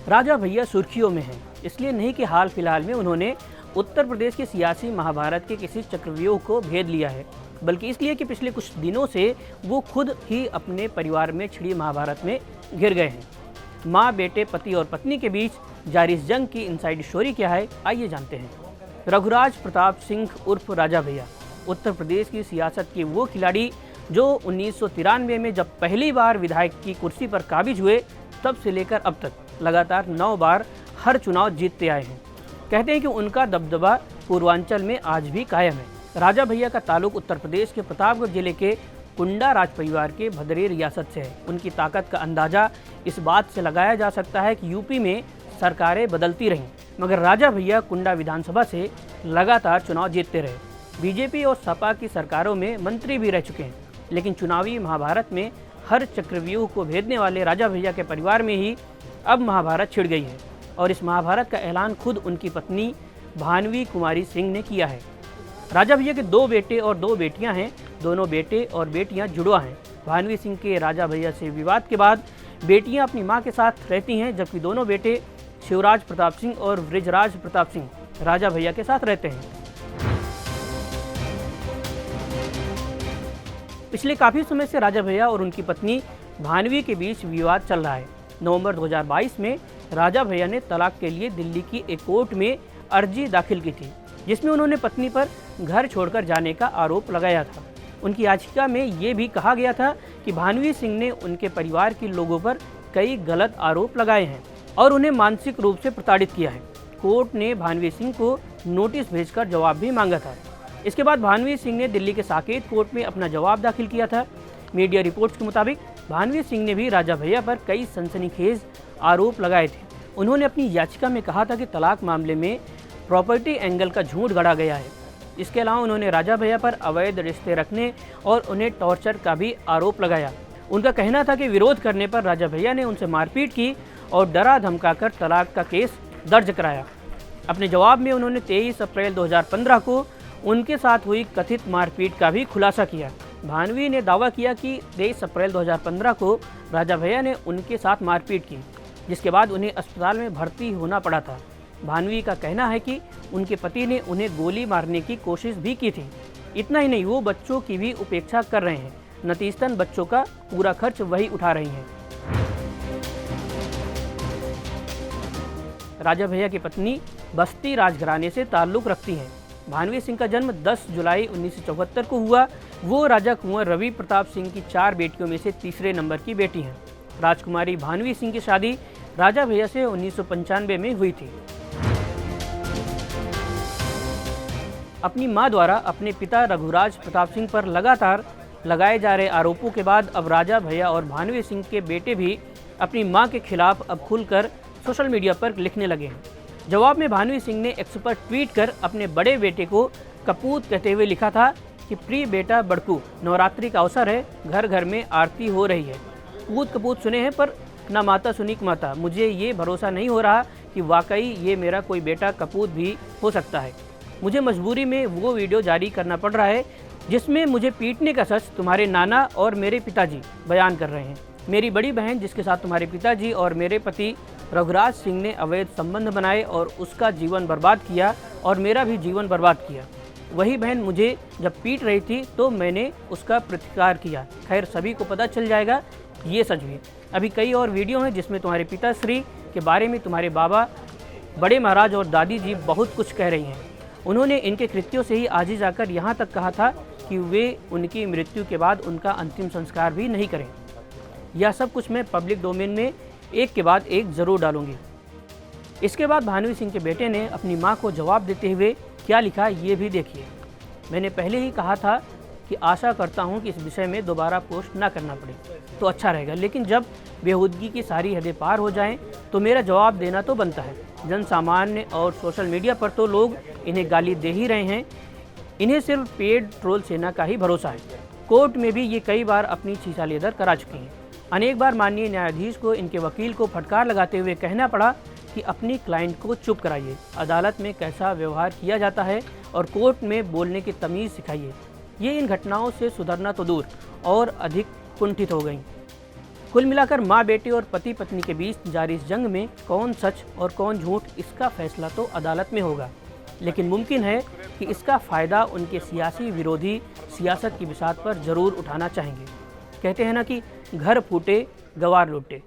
राजा भैया सुर्खियों में हैं, इसलिए नहीं कि हाल फिलहाल में उन्होंने उत्तर प्रदेश के सियासी महाभारत के किसी चक्रव्यूह को भेद लिया है, बल्कि इसलिए कि पिछले कुछ दिनों से वो खुद ही अपने परिवार में छिड़ी महाभारत में घिर गए हैं। माँ, बेटे, पति और पत्नी के बीच जारी इस जंग की इनसाइड स्टोरी क्या है, आइए जानते हैं। रघुराज प्रताप सिंह उर्फ राजा भैया उत्तर प्रदेश की सियासत के वो खिलाड़ी जो 1993 में जब पहली बार विधायक की कुर्सी पर काबिज हुए, तब से लेकर अब तक लगातार 9 बार हर चुनाव जीतते आए हैं। कहते हैं कि उनका दबदबा पूर्वांचल में आज भी कायम है। राजा भैया का ताल्लुक उत्तर प्रदेश के प्रतापगढ़ जिले के कुंडा राज परिवार के भदरे रियासत से है। उनकी ताकत का अंदाजा इस बात से लगाया जा सकता है कि यूपी में सरकारें बदलती रहीं, मगर राजा भैया कुंडा विधानसभा से लगातार चुनाव जीतते रहे। बीजेपी और सपा की सरकारों में मंत्री भी रह चुके हैं, लेकिन चुनावी महाभारत में हर चक्रव्यूह को भेदने वाले राजा भैया के परिवार में ही अब महाभारत छिड़ गई है। और इस महाभारत का ऐलान खुद उनकी पत्नी भानवी कुमारी सिंह ने किया है। राजा भैया के 2 बेटे और 2 बेटियां हैं। दोनों बेटे और बेटियां जुड़वा हैं। भानवी सिंह के राजा भैया से विवाद के बाद बेटियां अपनी मां के साथ रहती हैं, जबकि दोनों बेटे शिवराज प्रताप सिंह और वृजराज प्रताप सिंह राजा भैया के साथ रहते हैं। पिछले काफ़ी समय से राजा भैया और उनकी पत्नी भानवी के बीच विवाद चल रहा है। नवंबर 2022 में राजा भैया ने तलाक के लिए दिल्ली की एक कोर्ट में अर्जी दाखिल की थी, जिसमें उन्होंने पत्नी पर घर छोड़कर जाने का आरोप लगाया था। उनकी याचिका में ये भी कहा गया था कि भानवी सिंह ने उनके परिवार के लोगों पर कई गलत आरोप लगाए हैं और उन्हें मानसिक रूप से प्रताड़ित किया है। कोर्ट ने भानवी सिंह को नोटिस भेजकर जवाब भी मांगा था। इसके बाद भानवी सिंह ने दिल्ली के साकेत कोर्ट में अपना जवाब दाखिल किया था। मीडिया रिपोर्ट्स के मुताबिक भानवी सिंह ने भी राजा भैया पर कई सनसनीखेज आरोप लगाए थे। उन्होंने अपनी याचिका में कहा था कि तलाक मामले में प्रॉपर्टी एंगल का झूठ गढ़ा गया है। इसके अलावा उन्होंने राजा भैया पर अवैध रिश्ते रखने और उन्हें टॉर्चर का भी आरोप लगाया। उनका कहना था कि विरोध करने पर राजा भैया ने उनसे मारपीट की और डरा धमकाकर तलाक का केस दर्ज कराया। अपने जवाब में उन्होंने 23 अप्रैल 2015 को उनके साथ हुई कथित मारपीट का भी खुलासा किया। भानवी ने दावा किया कि 23 अप्रैल 2015 को राजा भैया ने उनके साथ मारपीट की, जिसके बाद उन्हें अस्पताल में भर्ती होना पड़ा था। भानवी का कहना है कि उनके पति ने उन्हें गोली मारने की कोशिश भी की थी। इतना ही नहीं, वो बच्चों की भी उपेक्षा कर रहे हैं। नतीजतन बच्चों का पूरा खर्च वही उठा रही हैं। राजा भैया की पत्नी बस्ती राजघराने से ताल्लुक़ रखती हैं। भानवी सिंह का जन्म 10 जुलाई 1974 को हुआ। वो राजा कुंवर रवि प्रताप सिंह की 4 बेटियों में से तीसरे नंबर की बेटी हैं। राजकुमारी भानवी सिंह की शादी राजा भैया से 1995 में हुई थी। अपनी मां द्वारा अपने पिता रघुराज प्रताप सिंह पर लगातार लगाए जा रहे आरोपों के बाद अब राजा भैया और भानवी सिंह के बेटे भी अपनी मां के खिलाफ अब खुलकर सोशल मीडिया पर लिखने लगे हैं। जवाब में भानवी सिंह ने एक्स पर ट्वीट कर अपने बड़े बेटे को कपूत कहते हुए लिखा था कि प्रिय बेटा बड़कू, नवरात्रि का अवसर है, घर घर में आरती हो रही है। पूत कपूत सुने हैं पर ना माता सुनी माता। मुझे ये भरोसा नहीं हो रहा कि वाकई ये मेरा कोई बेटा कपूत भी हो सकता है। मुझे मजबूरी में वो वीडियो जारी करना पड़ रहा है जिसमें मुझे पीटने का सच तुम्हारे नाना और मेरे पिताजी बयान कर रहे हैं। मेरी बड़ी बहन जिसके साथ तुम्हारे पिताजी और मेरे पति रघुराज सिंह ने अवैध संबंध बनाए और उसका जीवन बर्बाद किया और मेरा भी जीवन बर्बाद किया। वही बहन मुझे जब पीट रही थी तो मैंने उसका प्रतिकार किया। खैर, सभी को पता चल जाएगा ये सच भी। अभी कई और वीडियो हैं जिसमें तुम्हारे पिताश्री के बारे में तुम्हारे बाबा, बड़े महाराज और दादी जी बहुत कुछ कह रही हैं। उन्होंने इनके कृत्यों से ही आज ही जाकर यहाँ तक कहा था कि वे उनकी मृत्यु के बाद उनका अंतिम संस्कार भी नहीं करें। यह सब कुछ मैं पब्लिक डोमेन में एक के बाद एक ज़रूर डालूंगी। इसके बाद भानवी सिंह के बेटे ने अपनी मां को जवाब देते हुए क्या लिखा ये भी देखिए। मैंने पहले ही कहा था कि आशा करता हूं कि इस विषय में दोबारा पोस्ट ना करना पड़े तो अच्छा रहेगा, लेकिन जब बेहूदगी की सारी हदें पार हो जाएं तो मेरा जवाब देना तो बनता है। जन सामान्य और सोशल मीडिया पर तो लोग इन्हें गाली दे ही रहे हैं। इन्हें सिर्फ पेड ट्रोल सेना का ही भरोसा है। कोर्ट में भी ये कई बार अपनी छीछालेदर करा चुकी हैं। अनेक बार माननीय न्यायाधीश को इनके वकील को फटकार लगाते हुए कहना पड़ा कि अपनी क्लाइंट को चुप कराइए, अदालत में कैसा व्यवहार किया जाता है और कोर्ट में बोलने की तमीज़ सिखाइए। ये इन घटनाओं से सुधरना तो दूर और अधिक कुंठित हो गई। कुल मिलाकर माँ बेटे और पति पत्नी के बीच जारी इस जंग में कौन सच और कौन झूठ, इसका फैसला तो अदालत में होगा, लेकिन मुमकिन है कि इसका फ़ायदा उनके सियासी विरोधी सियासत की बिसात पर ज़रूर उठाना चाहेंगे। कहते हैं ना कि घर फूटे गवार लूटे।